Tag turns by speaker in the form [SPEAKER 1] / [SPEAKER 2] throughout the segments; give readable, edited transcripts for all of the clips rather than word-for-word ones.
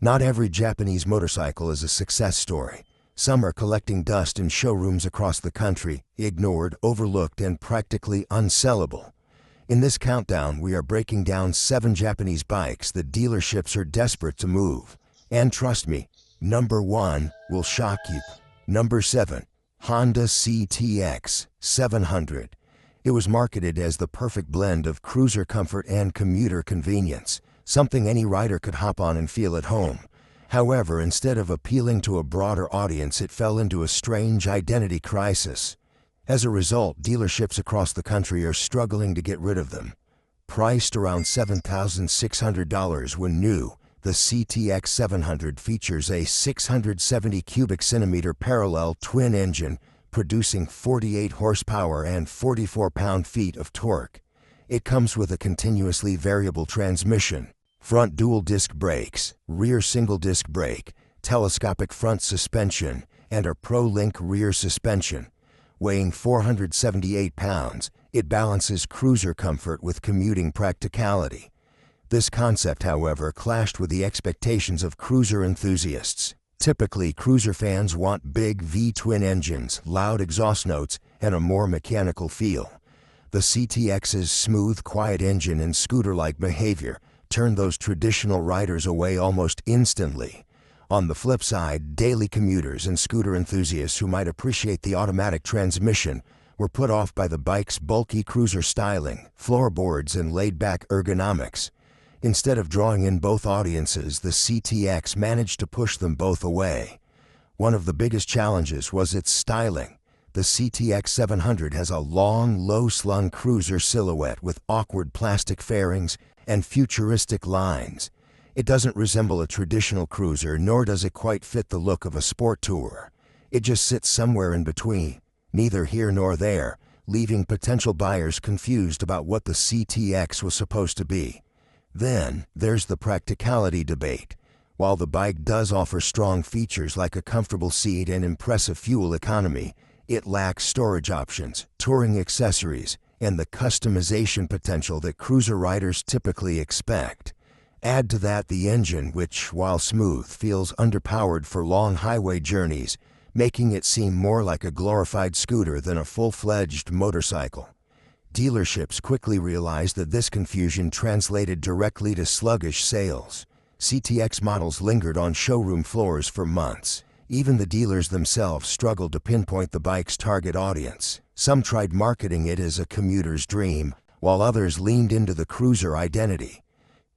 [SPEAKER 1] Not every Japanese motorcycle is a success story. Some are collecting dust in showrooms across the country, ignored, overlooked, and practically unsellable. In this countdown, we are breaking down 7 Japanese bikes that dealerships are desperate to move. And trust me, number 1 will shock you. Number 7. Honda CTX 700. It was marketed as the perfect blend of cruiser comfort and commuter convenience, something any rider could hop on and feel at home. However, instead of appealing to a broader audience, it fell into a strange identity crisis. As a result, dealerships across the country are struggling to get rid of them. Priced around $7,600 when new, the CTX 700 features a 670 cubic centimeter parallel twin engine, producing 48 horsepower and 44 pound-feet of torque. It comes with a continuously variable transmission, front dual-disc brakes, rear single-disc brake, telescopic front suspension, and a Pro-Link rear suspension. Weighing 478 pounds, it balances cruiser comfort with commuting practicality. This concept, however, clashed with the expectations of cruiser enthusiasts. Typically, cruiser fans want big V-twin engines, loud exhaust notes, and a more mechanical feel. The CTX's smooth, quiet engine and scooter-like behavior turned those traditional riders away almost instantly. On the flip side, daily commuters and scooter enthusiasts who might appreciate the automatic transmission were put off by the bike's bulky cruiser styling, floorboards, and laid-back ergonomics. Instead of drawing in both audiences, the CTX managed to push them both away. One of the biggest challenges was its styling. The CTX 700 has a long, low-slung cruiser silhouette with awkward plastic fairings and futuristic lines. It doesn't resemble a traditional cruiser, nor does it quite fit the look of a sport tourer. It just sits somewhere in between, neither here nor there, leaving potential buyers confused about what the CTX was supposed to be. Then, there's the practicality debate. While the bike does offer strong features like a comfortable seat and impressive fuel economy, it lacks storage options, touring accessories, and the customization potential that cruiser riders typically expect. Add to that the engine, which, while smooth, feels underpowered for long highway journeys, making it seem more like a glorified scooter than a full-fledged motorcycle. Dealerships quickly realized that this confusion translated directly to sluggish sales. CTX models lingered on showroom floors for months. Even the dealers themselves struggled to pinpoint the bike's target audience. Some tried marketing it as a commuter's dream, while others leaned into the cruiser identity.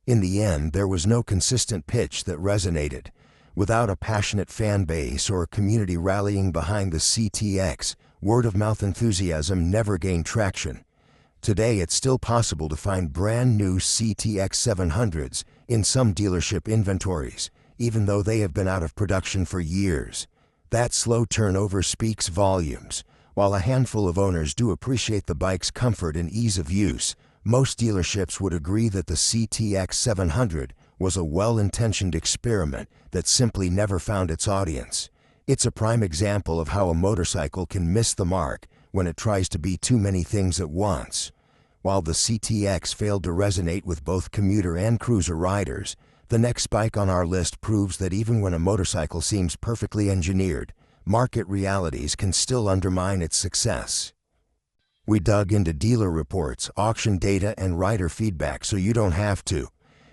[SPEAKER 1] In the end, there was no consistent pitch that resonated. Without a passionate fan base or a community rallying behind the CTX, word-of-mouth enthusiasm never gained traction. Today, it's still possible to find brand new CTX 700s in some dealership inventories, even though they have been out of production for years. That slow turnover speaks volumes. While a handful of owners do appreciate the bike's comfort and ease of use, most dealerships would agree that the CTX 700 was a well-intentioned experiment that simply never found its audience. It's a prime example of how a motorcycle can miss the mark when it tries to be too many things at once. While the CTX failed to resonate with both commuter and cruiser riders, the next bike on our list proves that even when a motorcycle seems perfectly engineered, market realities can still undermine its success. We dug into dealer reports, auction data, and rider feedback so you don't have to.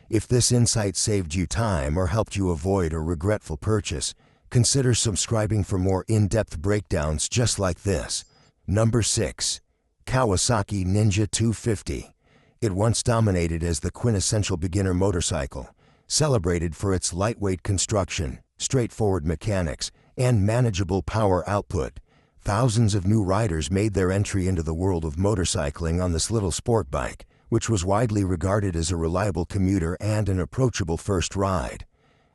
[SPEAKER 1] If this insight saved you time or helped you avoid a regretful purchase, consider subscribing for more in-depth breakdowns just like this. Number 6. Kawasaki Ninja 250. It once dominated as the quintessential beginner motorcycle, celebrated for its lightweight construction, straightforward mechanics, and manageable power output. Thousands of new riders made their entry into the world of motorcycling on this little sport bike, which was widely regarded as a reliable commuter and an approachable first ride.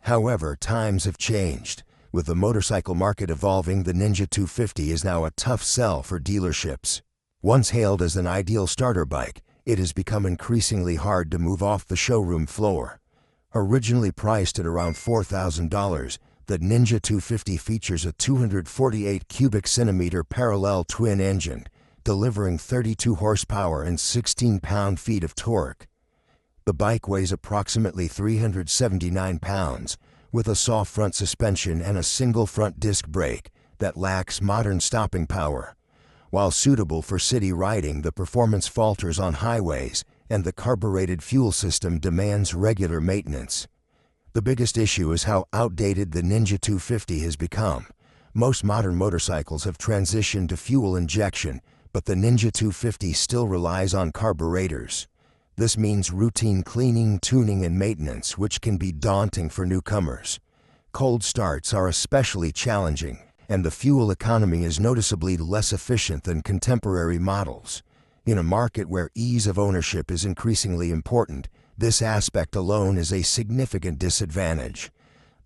[SPEAKER 1] However, times have changed. With the motorcycle market evolving, the Ninja 250 is now a tough sell for dealerships. Once hailed as an ideal starter bike, it has become increasingly hard to move off the showroom floor. Originally priced at around $4,000, the Ninja 250 features a 248 cubic centimeter parallel twin engine, delivering 32 horsepower and 16 pound-feet of torque. The bike weighs approximately 379 pounds, with a soft front suspension and a single front disc brake that lacks modern stopping power. While suitable for city riding, the performance falters on highways, and the carbureted fuel system demands regular maintenance. The biggest issue is how outdated the Ninja 250 has become. Most modern motorcycles have transitioned to fuel injection, but the Ninja 250 still relies on carburetors. This means routine cleaning, tuning, and maintenance, which can be daunting for newcomers. Cold starts are especially challenging, and the fuel economy is noticeably less efficient than contemporary models. In a market where ease of ownership is increasingly important, this aspect alone is a significant disadvantage.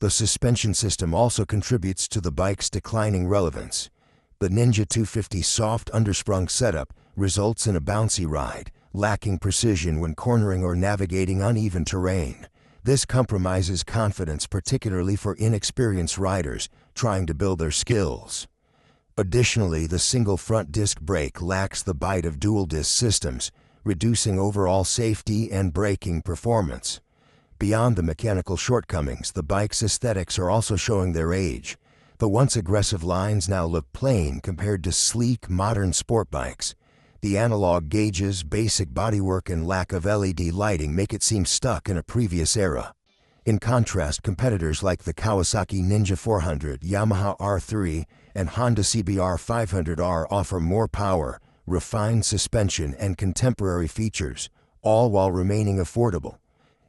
[SPEAKER 1] The suspension system also contributes to the bike's declining relevance. The Ninja 250's soft undersprung setup results in a bouncy ride, lacking precision when cornering or navigating uneven terrain. This compromises confidence, particularly for inexperienced riders trying to build their skills. Additionally, the single front disc brake lacks the bite of dual disc systems, reducing overall safety and braking performance. Beyond the mechanical shortcomings, the bike's aesthetics are also showing their age. The once aggressive lines now look plain compared to sleek, modern sport bikes. The analog gauges, basic bodywork, and lack of LED lighting make it seem stuck in a previous era. In contrast, competitors like the Kawasaki Ninja 400, Yamaha R3, and Honda CBR 500R offer more power, refined suspension, and contemporary features, all while remaining affordable.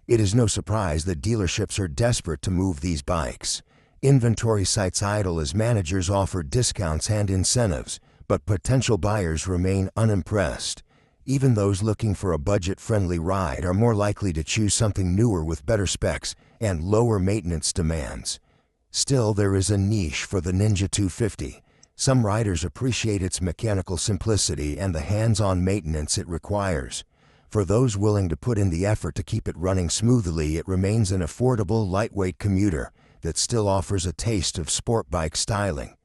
[SPEAKER 1] It is no surprise that dealerships are desperate to move these bikes. Inventory sites idle as managers offer discounts and incentives, but potential buyers remain unimpressed. Even those looking for a budget-friendly ride are more likely to choose something newer with better specs and lower maintenance demands. Still, there is a niche for the Ninja 250. Some riders appreciate its mechanical simplicity and the hands-on maintenance it requires. For those willing to put in the effort to keep it running smoothly, it remains an affordable, lightweight commuter that still offers a taste of sport bike styling.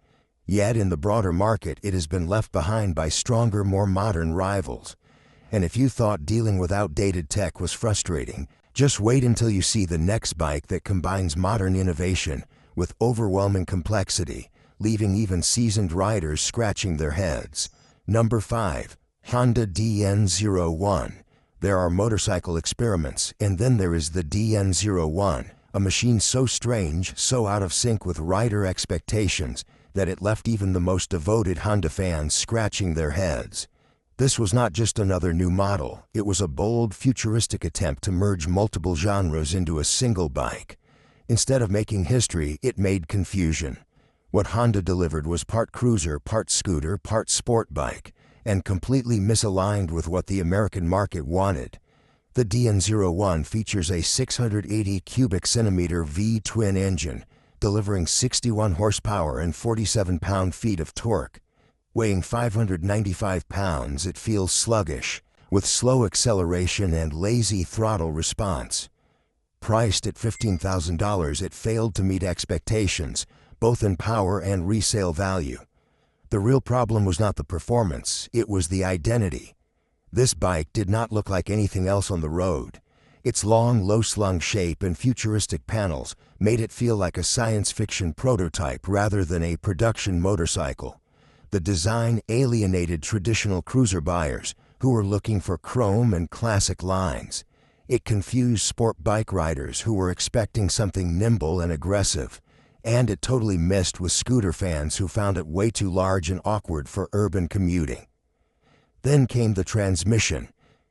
[SPEAKER 1] Yet in the broader market, it has been left behind by stronger, more modern rivals. And if you thought dealing with outdated tech was frustrating, just wait until you see the next bike that combines modern innovation with overwhelming complexity, leaving even seasoned riders scratching their heads. Number 5. Honda DN01. There are motorcycle experiments, and then there is the DN01, a machine so strange, so out of sync with rider expectations, that it left even the most devoted Honda fans scratching their heads. This was not just another new model, it was a bold, futuristic attempt to merge multiple genres into a single bike. Instead of making history, it made confusion. What Honda delivered was part cruiser, part scooter, part sport bike, and completely misaligned with what the American market wanted. The DN01 features a 680 cubic centimeter V-twin engine, delivering 61 horsepower and 47 pound-feet of torque. Weighing 595 pounds, it feels sluggish, with slow acceleration and lazy throttle response. Priced at $15,000, it failed to meet expectations, both in power and resale value. The real problem was not the performance, it was the identity. This bike did not look like anything else on the road. Its long, low-slung shape and futuristic panels made it feel like a science fiction prototype rather than a production motorcycle. The design alienated traditional cruiser buyers who were looking for chrome and classic lines. It confused sport bike riders who were expecting something nimble and aggressive. And it totally missed with scooter fans who found it way too large and awkward for urban commuting. Then came the transmission.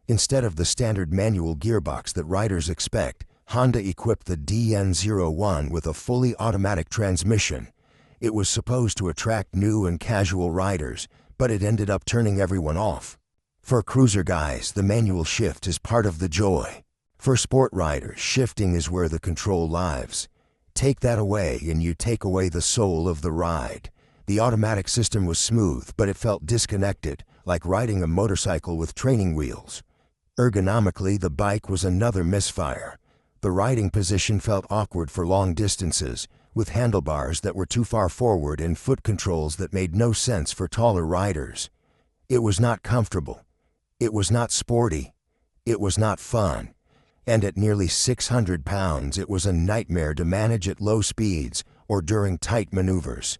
[SPEAKER 1] Instead of the standard manual gearbox that riders expect, Honda equipped the DN01 with a fully automatic transmission. It was supposed to attract new and casual riders, but it ended up turning everyone off. For cruiser guys, the manual shift is part of the joy. For sport riders, shifting is where the control lies. Take that away and you take away the soul of the ride. The automatic system was smooth, but it felt disconnected, like riding a motorcycle with training wheels. Ergonomically, the bike was another misfire. The riding position felt awkward for long distances, with handlebars that were too far forward and foot controls that made no sense for taller riders. It was not comfortable. It was not sporty. It was not fun. and at nearly 600 pounds it was a nightmare to manage at low speeds or during tight maneuvers.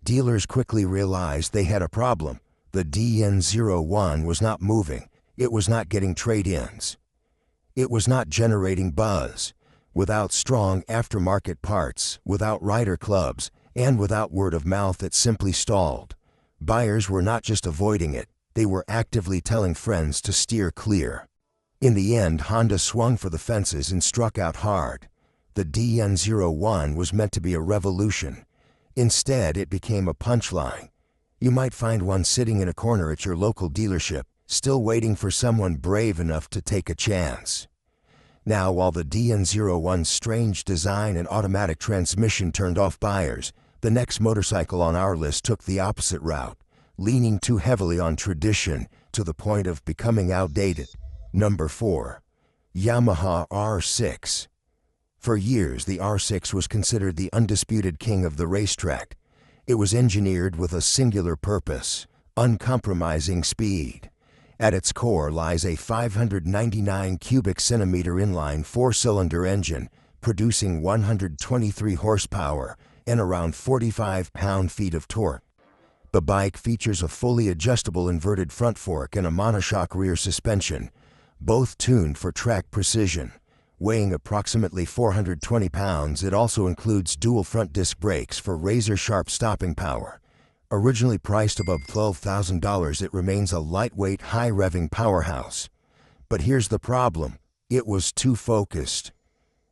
[SPEAKER 1] Dealers quickly realized they had a problem. The DN01 was not moving, it was not getting trade-ins. It was not generating buzz. Without strong aftermarket parts, without rider clubs, and without word of mouth, it simply stalled. Buyers were not just avoiding it, they were actively telling friends to steer clear. In the end, Honda swung for the fences and struck out hard. The DN01 was meant to be a revolution. Instead, it became a punchline. You might find one sitting in a corner at your local dealership, still waiting for someone brave enough to take a chance. Now, while the DN01's strange design and automatic transmission turned off buyers, the next motorcycle on our list took the opposite route, leaning too heavily on tradition to the point of becoming outdated. Number 4. Yamaha R6. For years, the R6 was considered the undisputed king of the racetrack. It was engineered with a singular purpose: uncompromising speed. At its core lies a 599 cubic centimeter inline four-cylinder engine, producing 123 horsepower and around 45 pound-feet of torque. The bike features a fully adjustable inverted front fork and a monoshock rear suspension, both tuned for track precision. Weighing approximately 420 pounds, it also includes dual front disc brakes for razor-sharp stopping power. Originally priced above $12,000, it remains a lightweight, high-revving powerhouse. But here's the problem: it was too focused.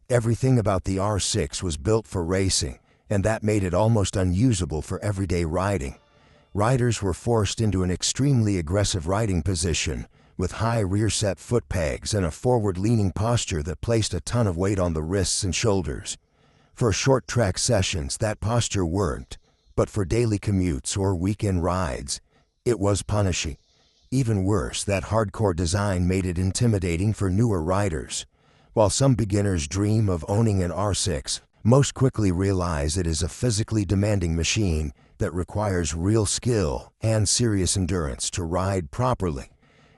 [SPEAKER 1] Everything about the R6 was built for racing, and that made it almost unusable for everyday riding. Riders were forced into an extremely aggressive riding position, with high rear-set foot pegs and a forward-leaning posture that placed a ton of weight on the wrists and shoulders. For short track sessions, that posture worked, but for daily commutes or weekend rides, it was punishing. Even worse, that hardcore design made it intimidating for newer riders. While some beginners dream of owning an R6, most quickly realize it is a physically demanding machine that requires real skill and serious endurance to ride properly.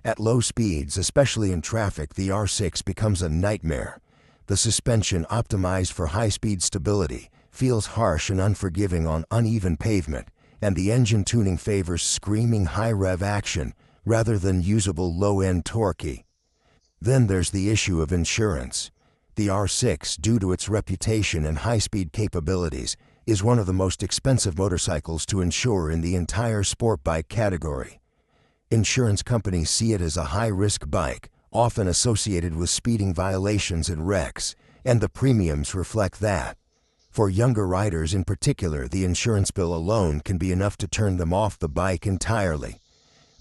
[SPEAKER 1] At low speeds, especially in traffic, the R6 becomes a nightmare. The suspension, optimized for high-speed stability, feels harsh and unforgiving on uneven pavement, and the engine tuning favors screaming high-rev action rather than usable low-end torque. Then there's the issue of insurance. The R6, due to its reputation and high-speed capabilities, is one of the most expensive motorcycles to insure in the entire sport bike category. Insurance companies see it as a high-risk bike, often associated with speeding violations and wrecks, and the premiums reflect that. For younger riders in particular, the insurance bill alone can be enough to turn them off the bike entirely.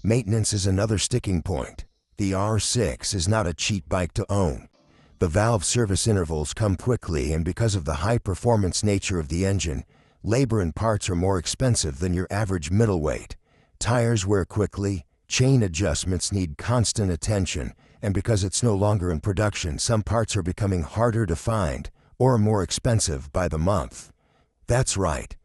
[SPEAKER 1] Maintenance is another sticking point. The R6 is not a cheap bike to own. The valve service intervals come quickly, and because of the high-performance nature of the engine, labor and parts are more expensive than your average middleweight. Tires wear quickly, chain adjustments need constant attention, and because it's no longer in production, some parts are becoming harder to find or more expensive by the month. That's right.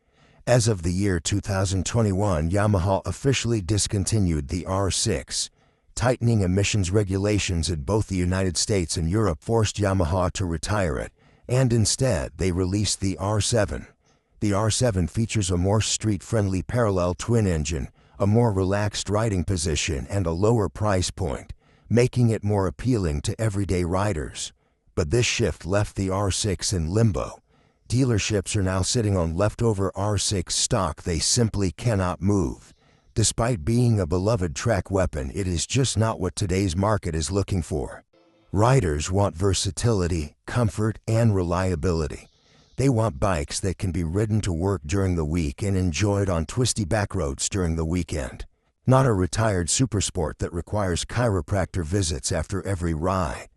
[SPEAKER 1] As of the year 2021, Yamaha officially discontinued the R6. Tightening emissions regulations in both the United States and Europe forced Yamaha to retire it, and instead they released the R7. The R7 features a more street-friendly parallel twin engine, a more relaxed riding position, and a lower price point, making it more appealing to everyday riders. But this shift left the R6 in limbo. Dealerships are now sitting on leftover R6 stock they simply cannot move. Despite being a beloved track weapon, it is just not what today's market is looking for. Riders want versatility, comfort, and reliability. They want bikes that can be ridden to work during the week and enjoyed on twisty backroads during the weekend. Not a retired supersport that requires chiropractor visits after every ride.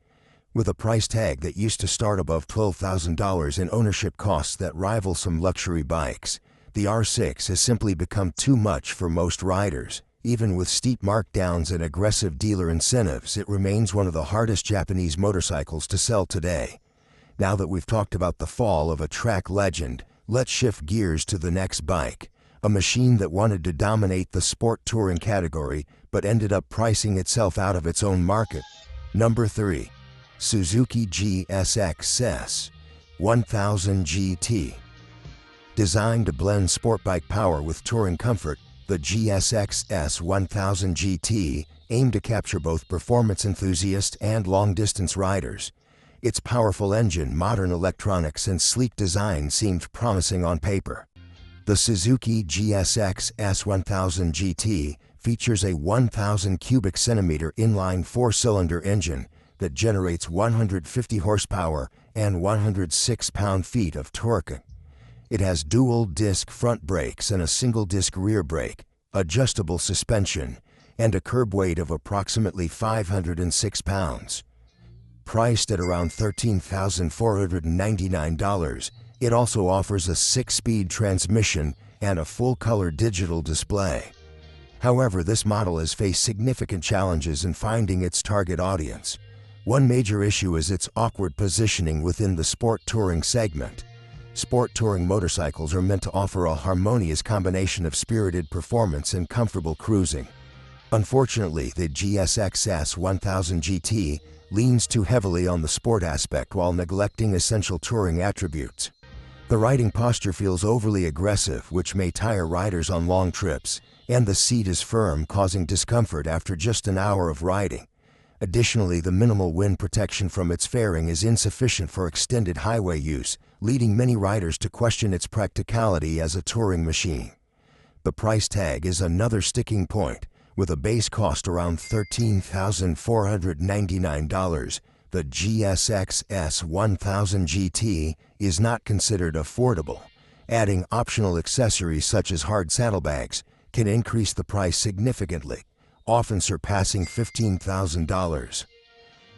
[SPEAKER 1] With a price tag that used to start above $12,000 and ownership costs that rival some luxury bikes, the R6 has simply become too much for most riders. Even with steep markdowns and aggressive dealer incentives, it remains one of the hardest Japanese motorcycles to sell today. Now that we've talked about the fall of a track legend, let's shift gears to the next bike, a machine that wanted to dominate the sport touring category but ended up pricing itself out of its own market. Number 3. Suzuki GSX-S 1000 GT. Designed to blend sport bike power with touring comfort, the GSX-S 1000 GT aimed to capture both performance enthusiasts and long-distance riders. Its powerful engine, modern electronics, and sleek design seemed promising on paper. The Suzuki GSX-S 1000 GT features a 1,000 cubic centimeter inline four-cylinder engine that generates 150 horsepower and 106 pound-feet of torque. It has dual-disc front brakes and a single-disc rear brake, adjustable suspension, and a curb weight of approximately 506 pounds. Priced at around $13,499, it also offers a 6-speed transmission and a full-color digital display. However, this model has faced significant challenges in finding its target audience. One major issue is its awkward positioning within the sport touring segment. Sport touring motorcycles are meant to offer a harmonious combination of spirited performance and comfortable cruising. Unfortunately, the GSX-S 1000 GT leans too heavily on the sport aspect while neglecting essential touring attributes. The riding posture feels overly aggressive, which may tire riders on long trips, and the seat is firm, causing discomfort after just an hour of riding. Additionally, the minimal wind protection from its fairing is insufficient for extended highway use, leading many riders to question its practicality as a touring machine. The price tag is another sticking point. With a base cost around $13,499, the GSX-S 1000 GT is not considered affordable. Adding optional accessories such as hard saddlebags can increase the price significantly, often surpassing $15,000.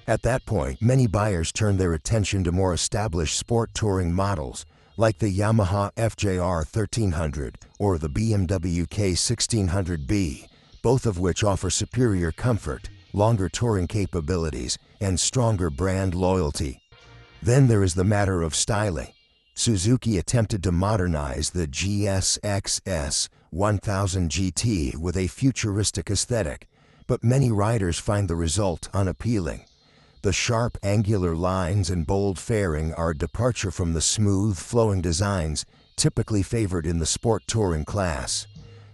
[SPEAKER 1] At that point, many buyers turn their attention to more established sport touring models like the Yamaha FJR 1300 or the BMW K1600B, both of which offer superior comfort, longer touring capabilities, and stronger brand loyalty. Then there is the matter of styling. Suzuki attempted to modernize the GSX-S 1000 GT with a futuristic aesthetic, but many riders find the result unappealing. The sharp, angular lines and bold fairing are a departure from the smooth, flowing designs typically favored in the sport touring class.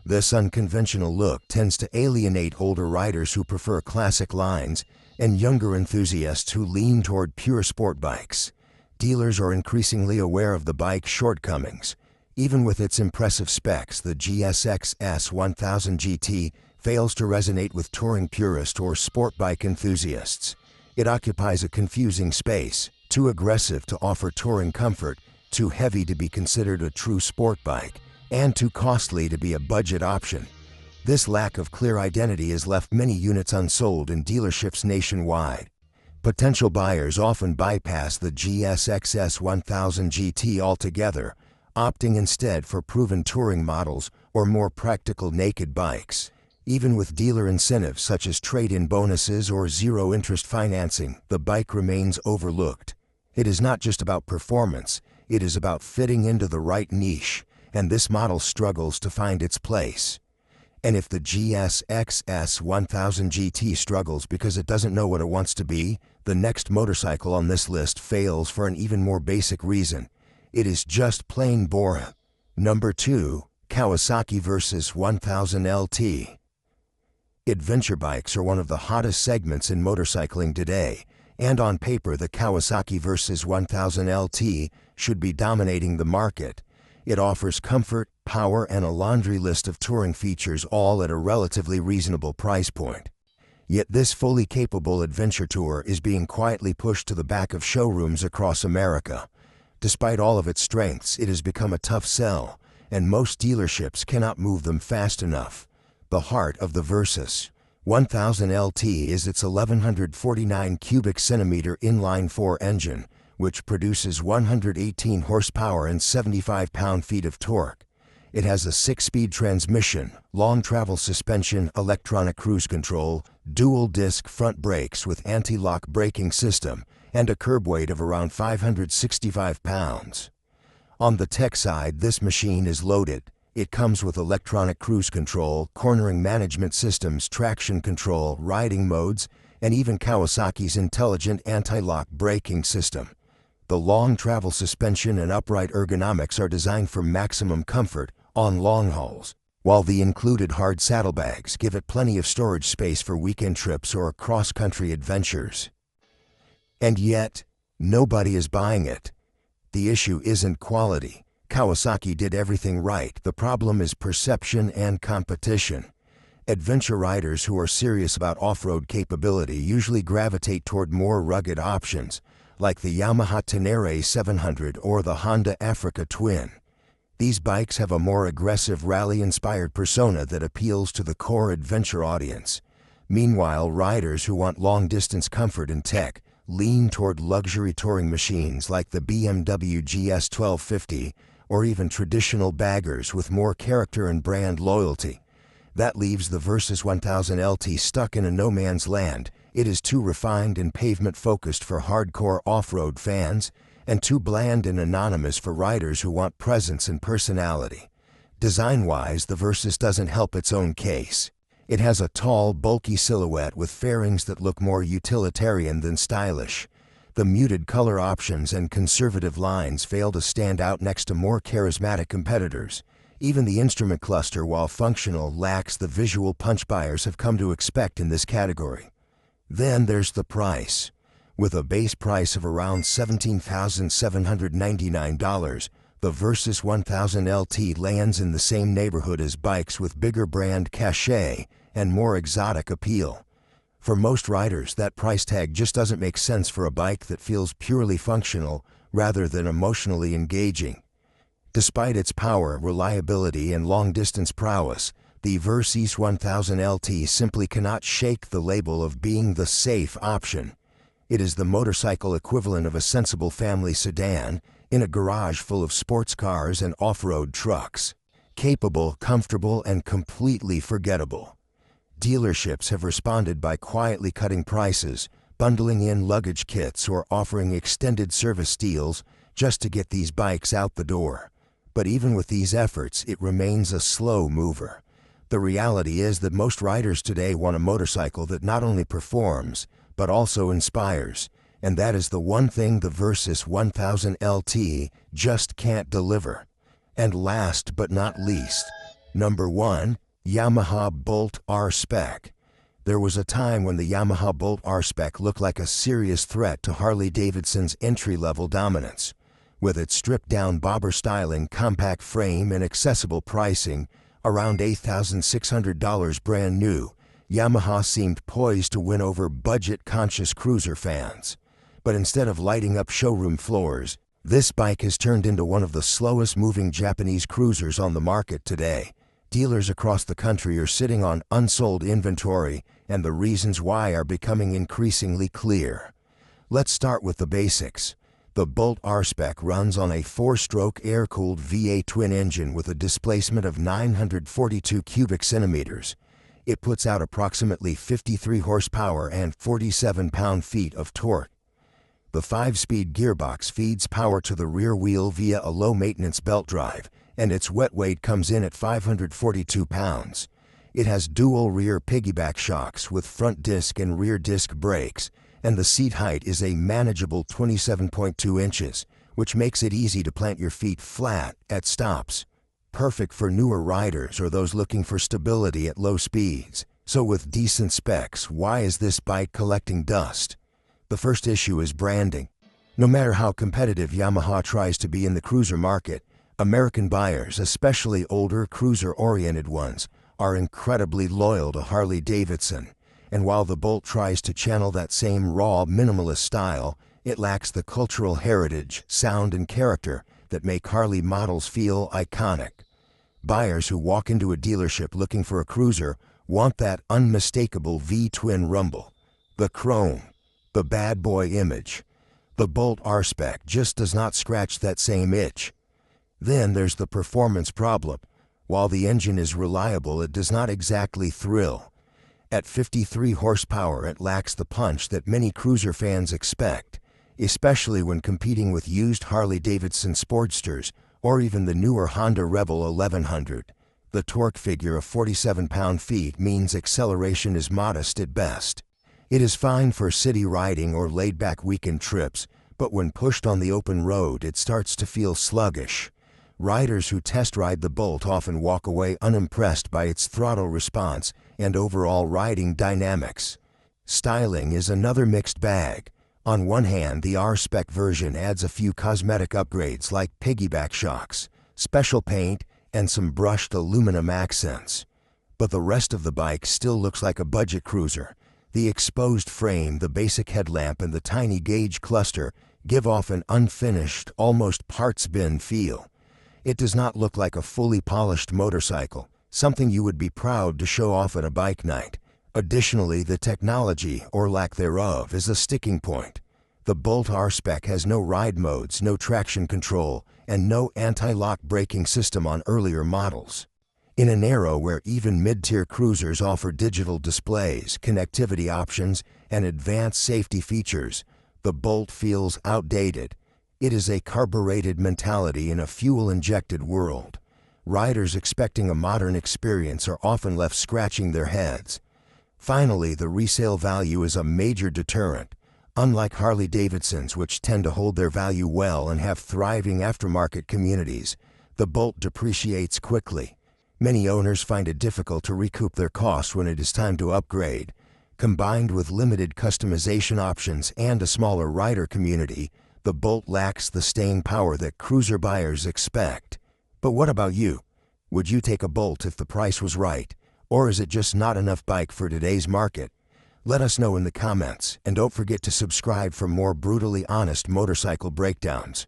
[SPEAKER 1] This unconventional look tends to alienate older riders who prefer classic lines and younger enthusiasts who lean toward pure sport bikes. Dealers are increasingly aware of the bike's shortcomings. Even with its impressive specs, the GSX-S 1000 GT fails to resonate with touring purists or sport bike enthusiasts. It occupies a confusing space, too aggressive to offer touring comfort, too heavy to be considered a true sport bike, and too costly to be a budget option. This lack of clear identity has left many units unsold in dealerships nationwide. Potential buyers often bypass the GSX-S 1000 GT altogether, opting instead for proven touring models or more practical naked bikes. Even with dealer incentives such as trade-in bonuses or zero-interest financing, the bike remains overlooked. It is not just about performance, it is about fitting into the right niche, and this model struggles to find its place. And if the GSX-S 1000 GT struggles because it doesn't know what it wants to be, the next motorcycle on this list fails for an even more basic reason. It is just plain boring. Number 2. Kawasaki Versys 1000 LT. Adventure bikes are one of the hottest segments in motorcycling today, and on paper the Kawasaki Versys 1000 LT should be dominating the market. It offers comfort, power, and a laundry list of touring features, all at a relatively reasonable price point. Yet this fully capable adventure tour is being quietly pushed to the back of showrooms across America. Despite all of its strengths, it has become a tough sell, and most dealerships cannot move them fast enough. The heart of the Versys 1000 LT is its 1149 cubic centimeter inline-4 engine, which produces 118 horsepower and 75 pound-feet of torque. It has a 6-speed transmission, long travel suspension, electronic cruise control, dual-disc front brakes with anti-lock braking system, and a curb weight of around 565 pounds. On the tech side, this machine is loaded. It comes with electronic cruise control, cornering management systems, traction control, riding modes, and even Kawasaki's intelligent anti-lock braking system. The long travel suspension and upright ergonomics are designed for maximum comfort on long hauls, while the included hard saddlebags give it plenty of storage space for weekend trips or cross-country adventures. And yet, nobody is buying it. The issue isn't quality. Kawasaki did everything right. The problem is perception and competition. Adventure riders who are serious about off-road capability usually gravitate toward more rugged options, like the Yamaha Tenere 700 or the Honda Africa Twin. These bikes have a more aggressive rally-inspired persona that appeals to the core adventure audience. Meanwhile, riders who want long-distance comfort and tech lean toward luxury touring machines like the BMW GS 1250 or even traditional baggers with more character and brand loyalty. That leaves the Versys 1000 LT stuck in a no-man's land. It is too refined and pavement-focused for hardcore off-road fans, and too bland and anonymous for riders who want presence and personality. Design-wise, the Versys doesn't help its own case. It has a tall, bulky silhouette with fairings that look more utilitarian than stylish. The muted color options and conservative lines fail to stand out next to more charismatic competitors. Even the instrument cluster, while functional, lacks the visual punch buyers have come to expect in this category. Then there's the price. With a base price of around $17,799, the Versys 1000 LT lands in the same neighborhood as bikes with bigger brand cachet and more exotic appeal. For most riders, that price tag just doesn't make sense for a bike that feels purely functional rather than emotionally engaging. Despite its power, reliability, and long-distance prowess, the Versys 1000 LT simply cannot shake the label of being the safe option. It is the motorcycle equivalent of a sensible family sedan in a garage full of sports cars and off-road trucks. Capable, comfortable, and completely forgettable. Dealerships have responded by quietly cutting prices, bundling in luggage kits, or offering extended service deals just to get these bikes out the door. But even with these efforts, it remains a slow mover. The reality is that most riders today want a motorcycle that not only performs, but also inspires, and that is the one thing the Versys 1000 LT just can't deliver. And last but not least, number 1, Yamaha Bolt R-Spec. There was a time when the Yamaha Bolt R-Spec looked like a serious threat to Harley-Davidson's entry-level dominance. With its stripped-down bobber styling, compact frame, and accessible pricing, around $8,600 brand new, Yamaha seemed poised to win over budget-conscious cruiser fans. But instead of lighting up showroom floors, this bike has turned into one of the slowest-moving Japanese cruisers on the market today. Dealers across the country are sitting on unsold inventory, and the reasons why are becoming increasingly clear. Let's start with the basics. The Bolt R-Spec runs on a 4-stroke air-cooled V8 twin engine with a displacement of 942 cubic centimeters. It puts out approximately 53 horsepower and 47 pound-feet of torque. The 5-speed gearbox feeds power to the rear wheel via a low-maintenance belt drive, and its wet weight comes in at 542 pounds. It has dual rear piggyback shocks with front disc and rear disc brakes, and the seat height is a manageable 27.2 inches, which makes it easy to plant your feet flat at stops. Perfect for newer riders or those looking for stability at low speeds. So with decent specs, why is this bike collecting dust? The first issue is branding. No matter how competitive Yamaha tries to be in the cruiser market, American buyers, especially older cruiser-oriented ones, are incredibly loyal to Harley-Davidson. And while the Bolt tries to channel that same raw, minimalist style, it lacks the cultural heritage, sound, and character that make Harley models feel iconic. Buyers who walk into a dealership looking for a cruiser want that unmistakable V-twin rumble, the chrome, the bad boy image. The Bolt R-Spec just does not scratch that same itch. Then there's the performance problem. While the engine is reliable, it does not exactly thrill. At 53 horsepower, it lacks the punch that many cruiser fans expect, especially when competing with used Harley-Davidson Sportsters or even the newer Honda Rebel 1100. The torque figure of 47 pound-feet means acceleration is modest at best. It is fine for city riding or laid-back weekend trips, but when pushed on the open road, it starts to feel sluggish. Riders who test ride the Bolt often walk away unimpressed by its throttle response and overall riding dynamics. Styling is another mixed bag. On one hand, the R-Spec version adds a few cosmetic upgrades like piggyback shocks, special paint, and some brushed aluminum accents. But the rest of the bike still looks like a budget cruiser. The exposed frame, the basic headlamp, and the tiny gauge cluster give off an unfinished, almost parts bin feel. It does not look like a fully polished motorcycle, something you would be proud to show off at a bike night. Additionally, the technology, or lack thereof, is a sticking point. The Bolt R-Spec has no ride modes, no traction control, and no anti-lock braking system on earlier models. In an era where even mid-tier cruisers offer digital displays, connectivity options, and advanced safety features, the Bolt feels outdated. It is a carbureted mentality in a fuel-injected world. Riders expecting a modern experience are often left scratching their heads. Finally, the resale value is a major deterrent. Unlike Harley-Davidsons, which tend to hold their value well and have thriving aftermarket communities, the Bolt depreciates quickly. Many owners find it difficult to recoup their costs when it is time to upgrade. Combined with limited customization options and a smaller rider community, the Bolt lacks the staying power that cruiser buyers expect. But what about you? Would you take a Bolt if the price was right? Or is it just not enough bike for today's market? Let us know in the comments, and don't forget to subscribe for more brutally honest motorcycle breakdowns.